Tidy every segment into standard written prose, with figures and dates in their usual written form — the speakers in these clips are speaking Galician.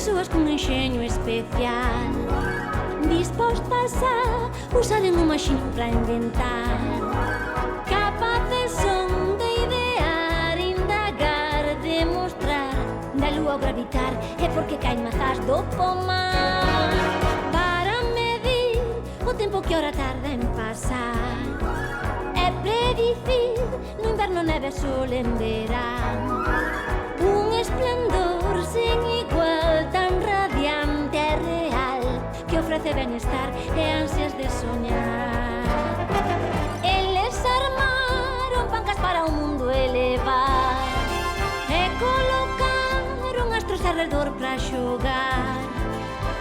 persoas con enxeño especial, dispostas a usaren o maxín para inventar. Capaces son de idear, indagar, demostrar. Da lúa ao gravitar é porque caen mazás do pomar. Para medir o tempo que ora tarda en pasar, é predicir no inverno neve e sol en verán. Un esplendor sen igual, tan radiante e real, que ofrece benestar e ansias de soñar. Eles armaron pancas para o mundo elevar e colocaron astros alrededor para xogar.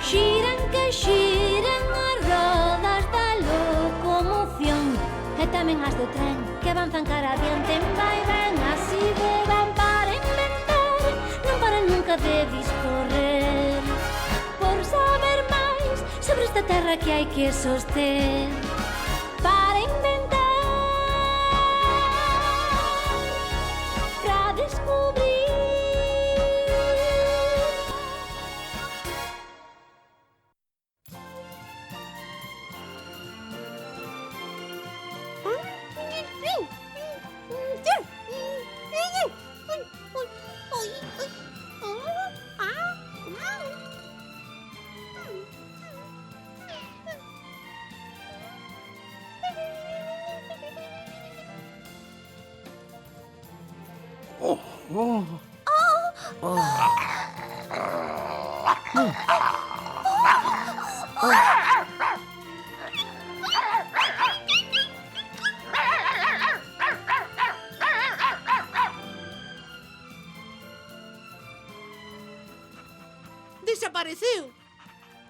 Xiran que xiren as rodas da locomoción e tamén as do tren que avanzan cara adiante. Vai ben, así van para inventar, non paran nunca de discorrer, por saber máis sobre esta terra que hai que soster. Para inventar, para descubrir. Desapareceu.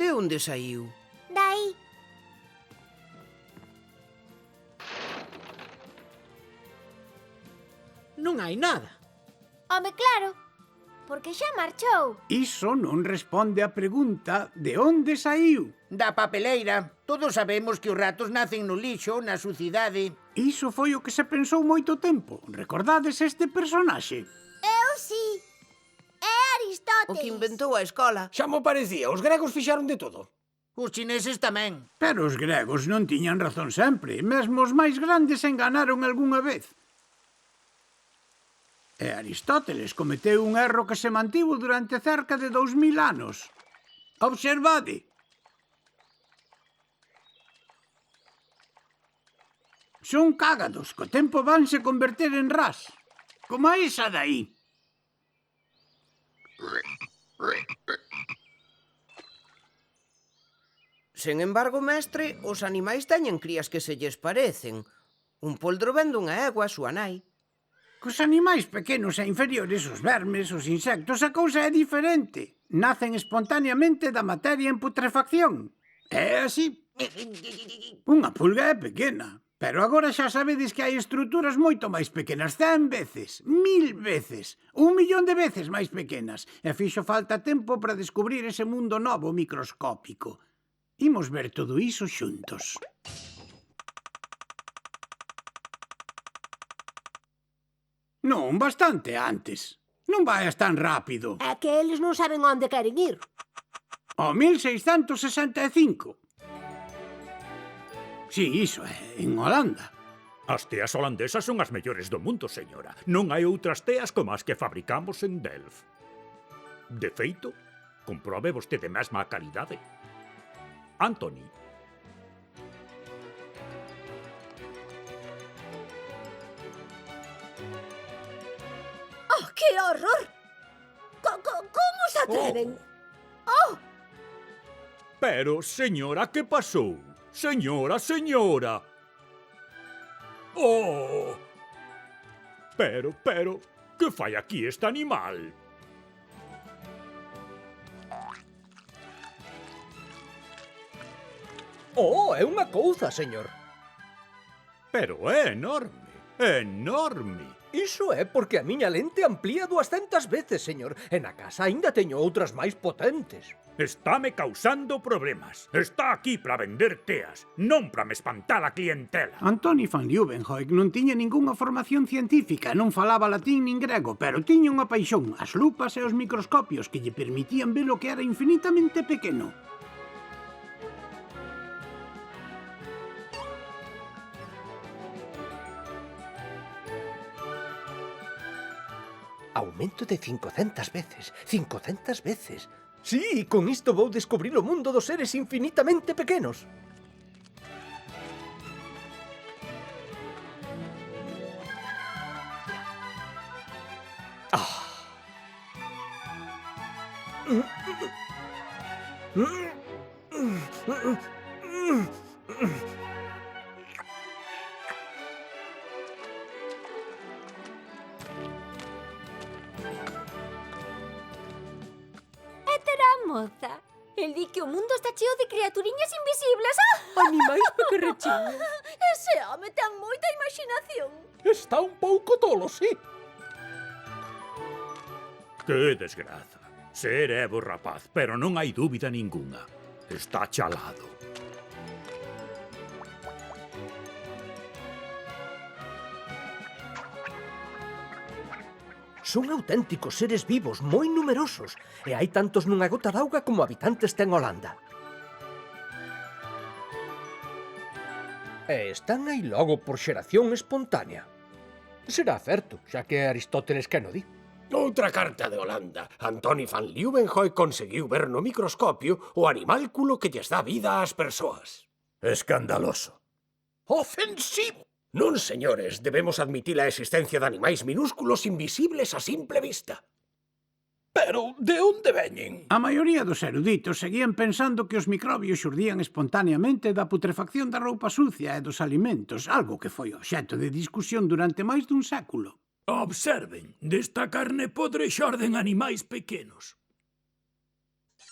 De onde saiu? Dai. Non hai nada. Home, claro, porque xa marchou. Iso non responde á pregunta de onde saiu. Da papeleira. Todos sabemos que os ratos nacen no lixo, na sucidade. Iso foi o que se pensou moito tempo. Recordades este personaxe? Eu sí. É Aristóteles. O que inventou a escola. Xa mo parecía, os gregos fixaron de todo. Os chineses tamén. Pero os gregos non tiñan razón sempre. Mesmo os máis grandes enganaron algunha vez. E Aristóteles cometeu un erro que se mantivo durante cerca de 2000 anos. Observade. Son cágados, co tempo vanse converter en ras. Como a esa dai. Sen embargo, mestre, os animais teñen crías que se lles parecen. Un poldro ven dunha egua, súa nai. Cos animais pequenos e inferiores, os vermes, os insectos, a cousa é diferente. Nacen espontaneamente da materia en putrefacción. É así. Unha pulga é pequena, pero agora xa sabedes que hai estruturas moito máis pequenas, 100 veces, 1000 veces, 1.000.000 de veces máis pequenas. E fixo falta tempo para descubrir ese mundo novo microscópico. Imos ver todo iso xuntos. Non, bastante antes. Non vaias tan rápido. É que eles non saben onde queren ir. Ao 1665. Si, iso é, en Holanda. As teas holandesas son as mellores do mundo, señora. Non hai outras teas como as que fabricamos en Delft. De feito, comprobe vostede mesma a calidade. Anthony. Oh, que horror! Como se atreven? Oh! Pero, señora, que pasou? Señora, señora! Oh! Pero, que fai aquí este animal? Oh, é unha couza, señor. Pero é enorme, enorme. Iso é porque a miña lente amplía 200 veces, señor. E na casa aínda teño outras máis potentes. Estáme causando problemas. Está aquí para vender teas, non para me espantar a clientela. Antoni van Leeuwenhoek non tiña ningunha formación científica, non falaba latín nin grego, pero tiña unha paixón, as lupas e os microscopios que lle permitían ver o que era infinitamente pequeno. Aumento de 500 veces. 500 veces. Sí, con isto vou descubrir o mundo dos seres infinitamente pequenos. Moza, el di que o mundo está cheo de criaturiñas invisibles. Animais pequerrechiños. Ese home ten moita imaginación. Está un pouco tolo, sí. Que desgraza. Ser é bo rapaz, pero non hai dúbida ningunha. Está chalado. Son auténticos seres vivos, moi numerosos, e hai tantos nunha gota d'auga como habitantes ten Holanda. E están aí logo por xeración espontánea. Será certo, xa que é Aristóteles que no di. Outra carta de Holanda. Antoni van Leeuwenhoek conseguiu ver no microscopio o animálculo que lles dá vida ás persoas. Escandaloso. Ofensivo! Non, señores, debemos admitir a existencia de animais minúsculos invisibles a simple vista. Pero de onde veñen? A maioría dos eruditos seguían pensando que os microbios xurdían espontaneamente da putrefacción da roupa sucia e dos alimentos, algo que foi obxecto de discusión durante máis dun século. Observen, desta carne podre xorden animais pequenos.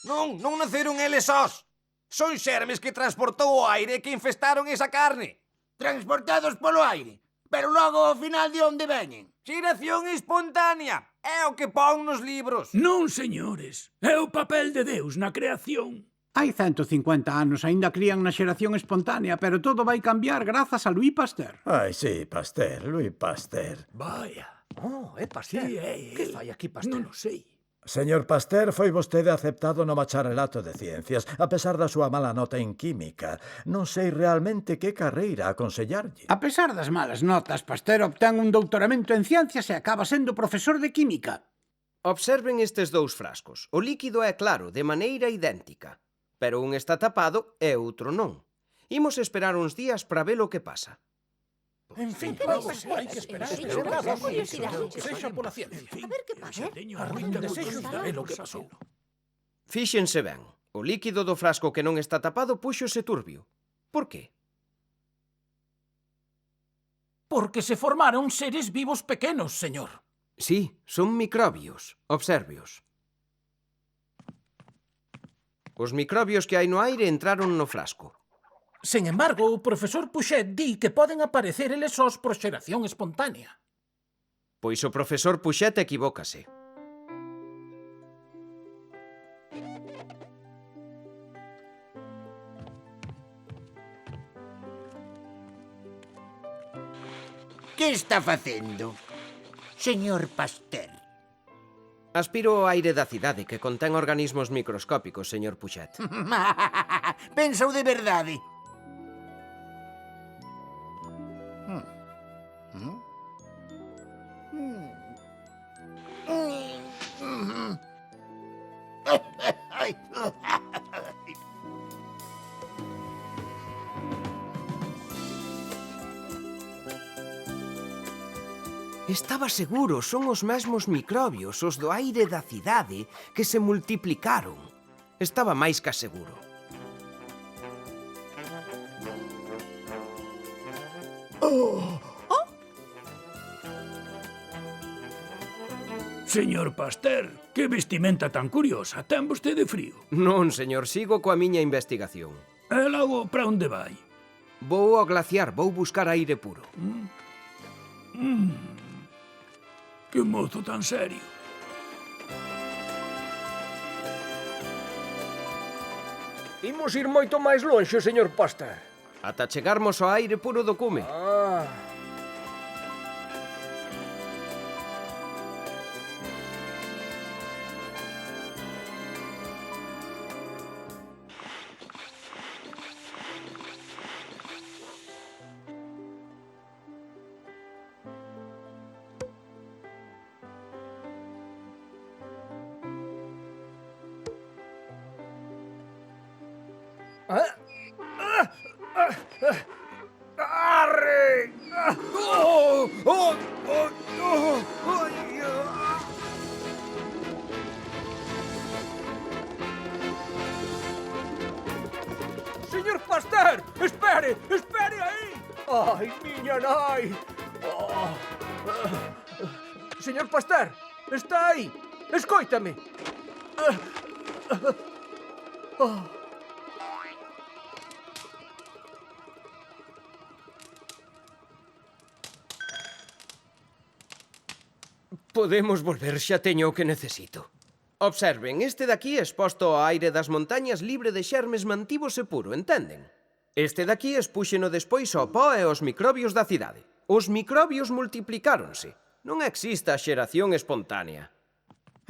Non naceron eles sós. Son xermes que transportou o aire que infestaron esa carne. Transportados polo aire. Pero logo, ao final, de onde veñen? Xeración espontánea. É o que pon nos libros. Non, señores. É o papel de Deus na creación. Hai 150 anos aínda crían na xeración espontánea, pero todo vai cambiar grazas a Louis Pasteur. Ai, sí, Pasteur, Louis Pasteur. Vaya. Oh, é Pasteur. Sí, é que fai aquí Pasteur? Non o sei. Señor Pasteur, foi vostede aceptado no bacharelato de ciencias, a pesar da súa mala nota en química. Non sei realmente que carreira aconsellarlle. A pesar das malas notas, Pasteur obtén un doutoramento en ciencias e acaba sendo profesor de química. Observen estes dous frascos. O líquido é claro, de maneira idéntica. Pero un está tapado e outro non. Imos esperar uns días para ver o que pasa. En fin, vamos, hai que esperar. Sexa pola ciencia. A ver que pasa. É lo que pasou. Fíxense ben. O líquido do frasco que non está tapado púxose turbio. Por qué? Porque se formaron seres vivos pequenos, señor. Sí, son microbios. Obsérveos. Os microbios que hai no aire entraron no frasco. Sen embargo, o profesor Pouchet di que poden aparecer eles sós por xeración espontánea. Pois o profesor Pouchet equivócase. Que está facendo, señor Pasteur? Aspiro ao aire da cidade que contén organismos microscópicos, señor Pouchet. Pensou de verdade. Estaba seguro, son os mesmos microbios, os do aire da cidade, que se multiplicaron. Estaba máis ca seguro. Señor Pasteur, que vestimenta tan curiosa. Ten vostede frío? Non, señor, sigo coa miña investigación. E logo, para onde vai? Vou ao glaciar, vou buscar aire puro. Que mozo tan serio. Imos ir moito máis lonxe, señor Pasteur. Ata chegarmos ao aire puro do cume. Arre! Señor Pasteur, espere, espere aí! Ai, miña nai! Señor Pasteur, está aí! Escóitame! Podemos volver, xa teño o que necesito. Observen, este daqui exposto ao aire das montañas libre de xermes mantívose puro, entenden? Este daqui expúxeno despois ao pó e aos microbios da cidade. Os microbios multiplicáronse. Non existe a xeración espontánea.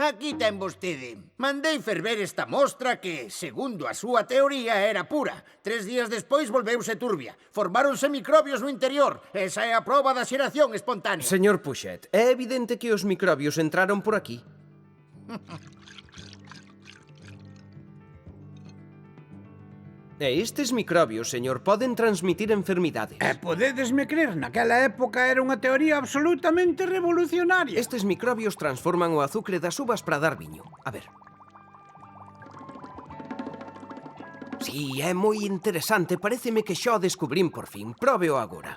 Aquí ten vostede. Mandei ferver esta mostra que, segundo a súa teoría, era pura. 3 días despois volveuse turbia. Formáronse microbios no interior. Esa é a proba da xeración espontánea. Señor Puxet, é evidente que os microbios entraron por aquí. E estes microbios, señor, poden transmitir enfermidades. E podedesme crer, naquela época era unha teoría absolutamente revolucionaria. Estes microbios transforman o azucre das uvas para dar viño. A ver. Si, é moi interesante. Paréceme que xa o descubrín por fin. Próbeo agora.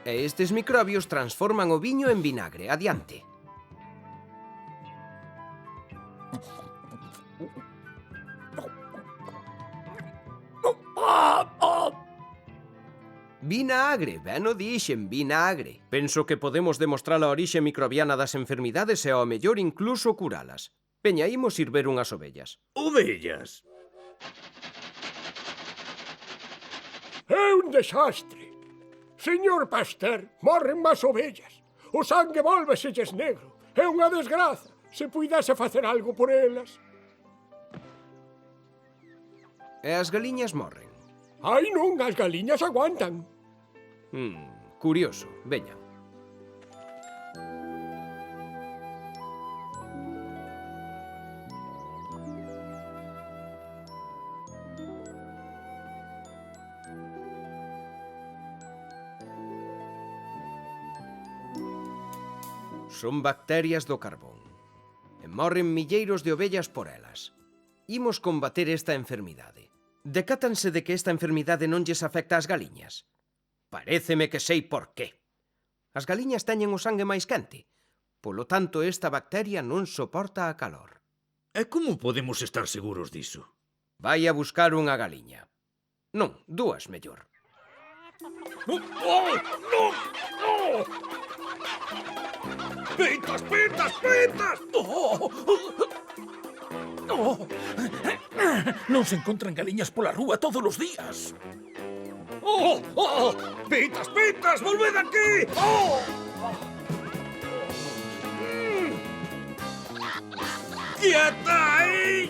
E estes microbios transforman o viño en vinagre. Adiante. Vinagre, ben o dixen, vinagre. Penso que podemos demostrar a orixe microbiana das enfermidades e ao mellor incluso curalas. Veña, imos ir ver unhas ovellas. Ovellas? É un desastre. Señor Pasteur, morren máis ovellas. O sangue volveselles negro. É unha desgraza. Se puidase facer algo por elas. E as galiñas morren. Ai non, as galiñas aguantan. Curioso. Veña. Son bacterias do carbón. E morren milleiros de ovellas por elas. Imos combater esta enfermidade. Decátanse de que esta enfermidade non lles afecta ás galiñas? Paréceme que sei por qué. As galiñas teñen o sangue máis quente. Polo tanto, esta bacteria non soporta a calor. E como podemos estar seguros diso? Vai a buscar unha galiña. Non, 2 mellor. ¡Pitas, pitas, pitas! Non se encontran galiñas pola rúa todos os días. Pitas, pitas, volved aquí! ¡Quieta aí!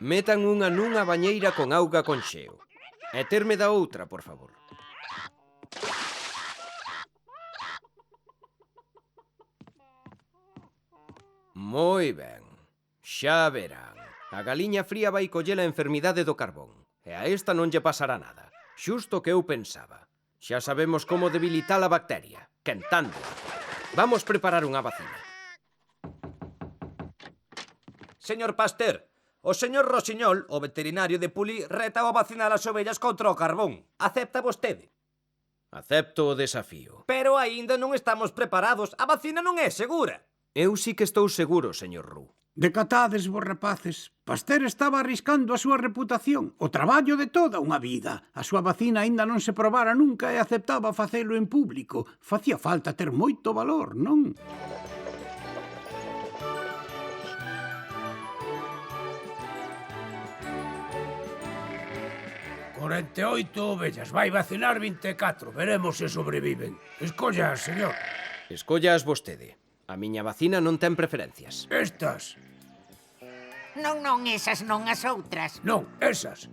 Metan unha nunha bañeira con auga con xeo. E terme da outra, por favor. Moi ben. Xa verán. A galiña fría vai coller a enfermidade do carbón. E a esta non lle pasará nada. Xusto o que eu pensaba. Xa sabemos como debilitar a bacteria. Quentando. Vamos preparar unha vacina. Señor Pasteur, O señor Rosiñol, o veterinario de Puli, reta a vacinar as ovellas contra o carbón. Acepta vostede? Acepto o desafío. Pero aínda non estamos preparados. A vacina non é segura. Eu sí que estou seguro, señor Roux. Decatades vos, rapaces. Pasteur estaba arriscando a súa reputación, o traballo de toda unha vida. A súa vacina aínda non se probara nunca e aceptaba facelo en público. Facía falta ter moito valor, non? ovellas, vai vacinar 24. Veremos se sobreviven. Escolla, señor. Escollas vostede. A miña vacina non ten preferencias. Estas. Non, esas non, as outras. Non, esas.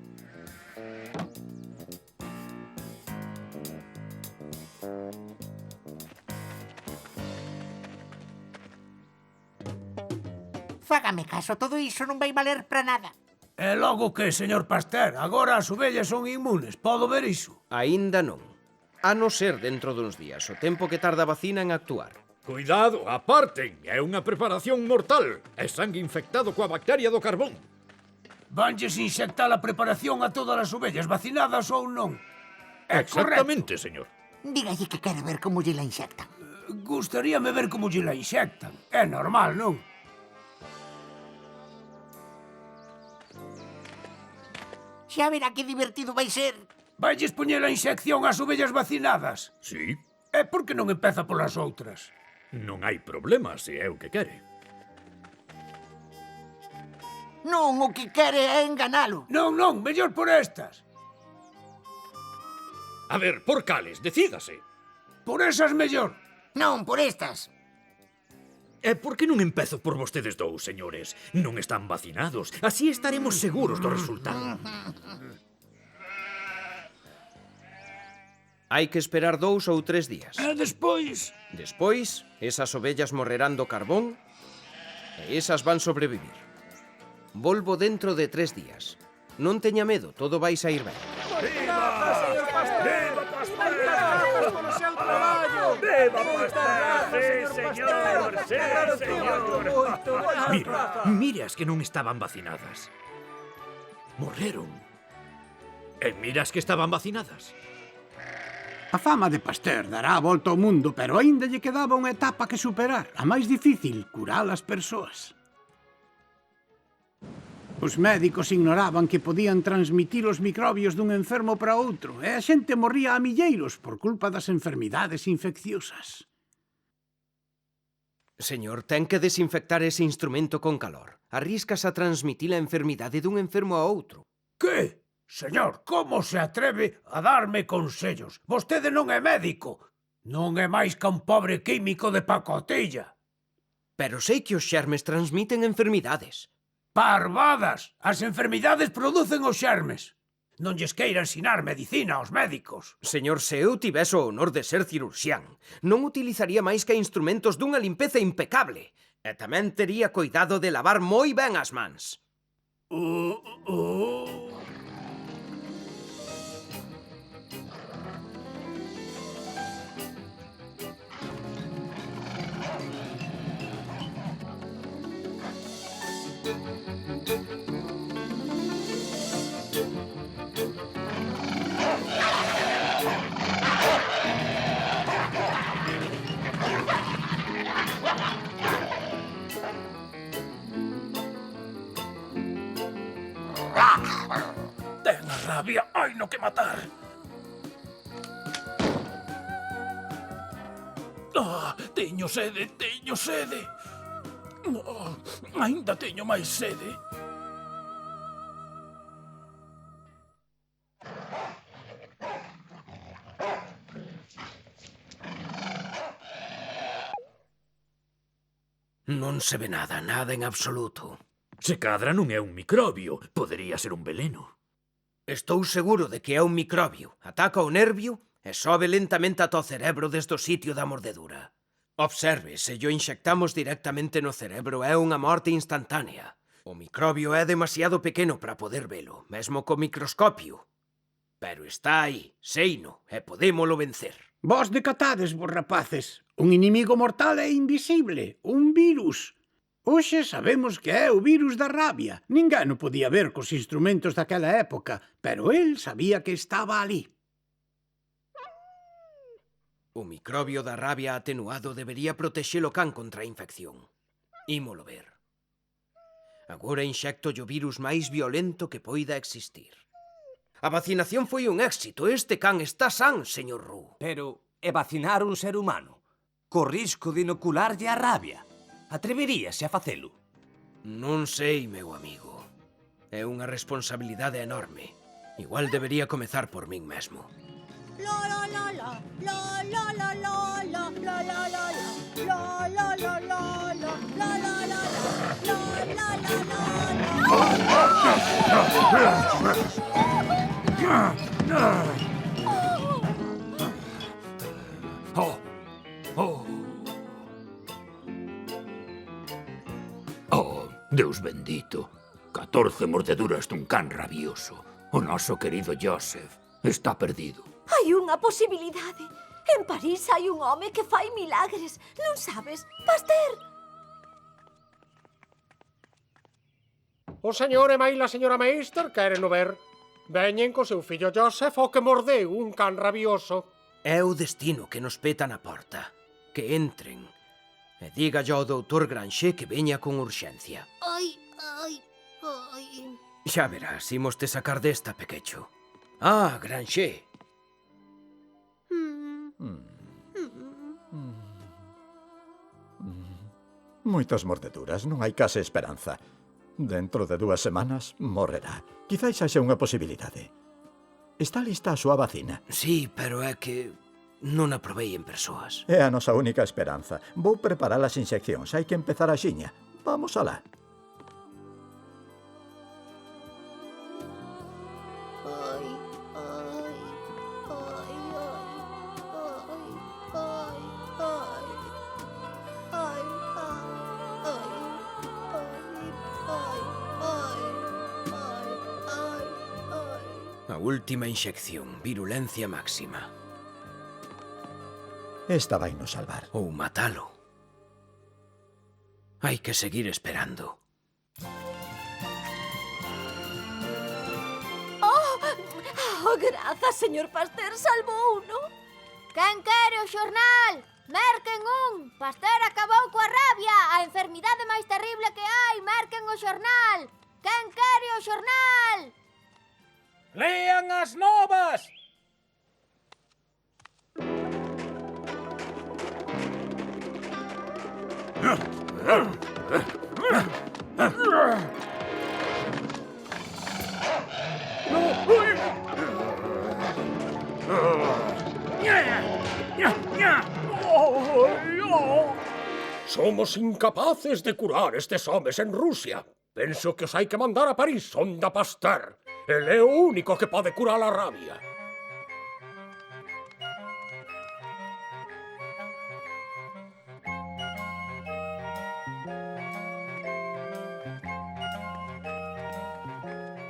Fágame caso, todo iso non vai valer para nada. E logo que, señor Pasteur, agora as ovellas son inmunes, podo ver iso? Aínda non. A non ser dentro duns días, o tempo que tarda a vacina en actuar. Cuidado, aparten, é unha preparación mortal. É sangue infectado coa bacteria do carbón. Vanlles inyectar a preparación a todas as ovellas, vacinadas ou non? É exactamente, señor. Dígalle que quere ver como lle la inyectan. Gustaríame ver como lle la inyectan. É normal, non? Xa verá que divertido vai ser. Vailles poñer a inyección ás ovellas vacinadas? Sí. E por que non empeza polas outras? Non hai problema, se é o que quere. Non, o que quere é enganalo. Non, mellor por estas. A ver, por cales, decídase. Por esas mellor. Non, por estas. E por que non empezo por vostedes dous, señores? Non están vacinados. Así estaremos seguros do resultado. Hai que esperar 2 ou 3 días. E despois? Despois, esas ovellas morrerán do carbón e esas van sobrevivir. Volvo dentro de 3 días. Non teña medo, todo vai sair ben. ¡Viva, señor Pasteur! ¡Viva Pasteur! ¡Gracias polo seu traballo! ¡Viva Pasteur! ¡Sí, señor! ¡Sí, señor! Mire as que non estaban vacinadas. Morreron. E mira as que estaban vacinadas. A fama de Pasteur dará a volta ao mundo, pero aínda lle quedaba unha etapa que superar, a máis difícil, curar as persoas. Os médicos ignoraban que podían transmitir os microbios dun enfermo para outro, e a xente morría a milleiros por culpa das enfermidades infecciosas. Señor, ten que desinfectar ese instrumento con calor. Arriscas a transmitir a enfermidade dun enfermo a outro. Que? Señor, como se atreve a darme consellos? Vostede non é médico. Non é máis que un pobre químico de pacotilla. Pero sei que os xermes transmiten enfermidades. Parvadas! As enfermidades producen os xermes. Non lles queira ensinar medicina aos médicos. Señor, se eu tivese o honor de ser cirurxián, non utilizaría máis que instrumentos dunha limpeza impecable. E tamén tería cuidado de lavar moi ben as mans. Ten a rabia, hai no que matar. Teño sede, teño sede. Ainda teño máis sede. Non se ve nada, nada en absoluto. Se cadra non é un microbio, podería ser un veleno. Estou seguro de que é un microbio. Ataca o nervio e sobe lentamente ata o cerebro desde o sitio da mordedura. Observe, se yo inyectamos directamente no cerebro é unha morte instantánea. O microbio é demasiado pequeno para poder velo, mesmo co microscopio. Pero está aí, seino, e podémolo vencer. Vos decatades, vos rapaces. Un inimigo mortal é invisible, un virus. Hoxe sabemos que é o virus da rabia. Ninguén o podía ver cos instrumentos daquela época, pero el sabía que estaba ali. O microbio da rabia atenuado debería protexer o can contra a infección. Ímolo ver. Agora inxecto o virus máis violento que poida existir. A vacinación foi un éxito. Este can está san, señor Ru. Pero, e vacinar un ser humano? Co risco de inocularlle a rabia? Atreveríase a facelo? Non sei, meu amigo. É unha responsabilidade enorme. Igual debería comezar por min mesmo. Oh, Deus bendito. 14 mordeduras dun can rabioso. O noso querido Joseph está perdido. Hai unha posibilidade. En París hai un home que fai milagres. Non sabes? Pasteur! O señor e maila señora Meister queren o ver. Veñen co seu fillo Joseph o que mordeu un can rabioso. É o destino que nos peta na porta. Que entren. E dígalle ao doutor Granger que veña con urxencia. Ai, ai, ai... Xa verás, imos te sacar desta, pequecho. Ah, Granger. Moitas mordeduras, non hai case esperanza. Dentro de 2 semanas morrerá. Quizais haxa unha posibilidade. Está lista a súa vacina? Sí, pero é que non a probei en persoas. É a nosa única esperanza. Vou preparar as inyeccións. Hai que empezar a xiña. Vamos alá. A última inxección, virulencia máxima. Esta vai nos salvar. Ou matalo. Hai que seguir esperando. Oh, grazas, señor Pasteur, salvou uno. Quen quere o xornal? Merquen un! Pasteur acabou coa rabia! A enfermidade máis terrible que hai! Merquen o xornal! Quen quere o xornal? Lean as novas! Somos incapaces de curar estes homes en Rusia. Penso que os hai que mandar a París, sonda Pasteur. El é o único que pode curar a rabia.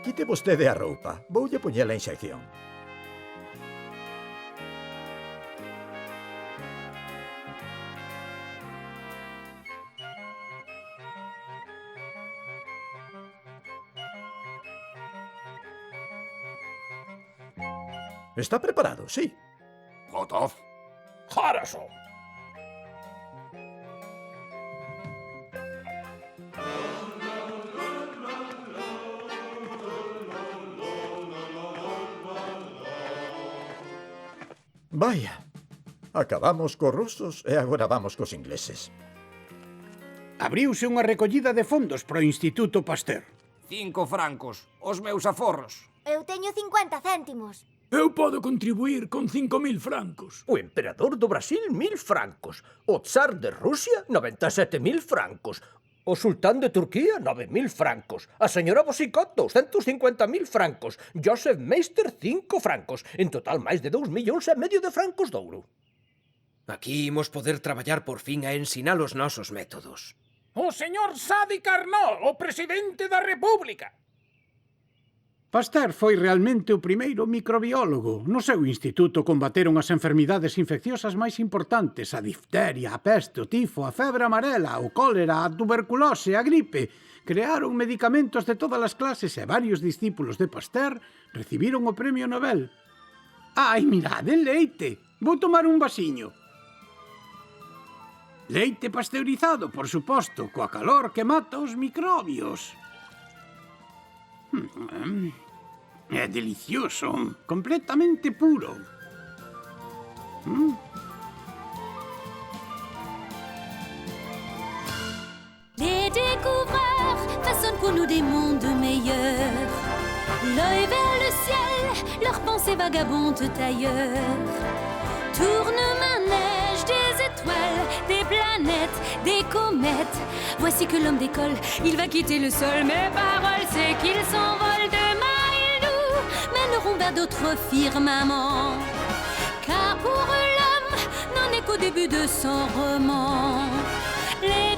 Quite vostede a roupa. Voulle poñer a inxección. Está preparado, sí. Gotov. Harrison. Vaya, acabamos cos rusos e agora vamos cos ingleses. Abriuse unha recollida de fondos pro Instituto Pasteur. 5 francos, os meus aforros. Eu teño 50 céntimos. Eu podo contribuir con 5.000 francos. O emperador do Brasil, 1.000 francos. O tsar de Rusia, 97.000 francos. O sultán de Turquía, 9.000 francos. A señora Bosicot, 250.000 francos. Joseph Meister, 5 francos. En total, máis de 2,5 millóns de francos de ouro. Aquí imos poder traballar por fin a ensinar os nosos métodos. O señor Sadi Carnot, o presidente da República. Pasteur foi realmente o primeiro microbiólogo. No seu instituto combateron as enfermidades infecciosas máis importantes, a difteria, a peste, o tifo, a febre amarela, o cólera, a tuberculose, a gripe. Crearon medicamentos de todas as clases e varios discípulos de Pasteur recibiron o premio Nobel. Ai, mirade, leite. Vou tomar un vasiño. Leite pasteurizado, por suposto, coa calor que mata os microbios. É delicioso, completamente puro. Les découvreurs façonnent pour nous des mondes meilleurs. L'œil vers le ciel, leurs pensées vagabondent ailleurs. Tourne-manège des étoiles, des planètes, des comètes. Voici que l'homme décolle, il va quitter le sol. Mes paroles, c'est qu'il s'envole. Demain, ils nous mèneront vers d'autres firmaments. Car pour eux, l'homme n'en est qu'au début de son roman. Les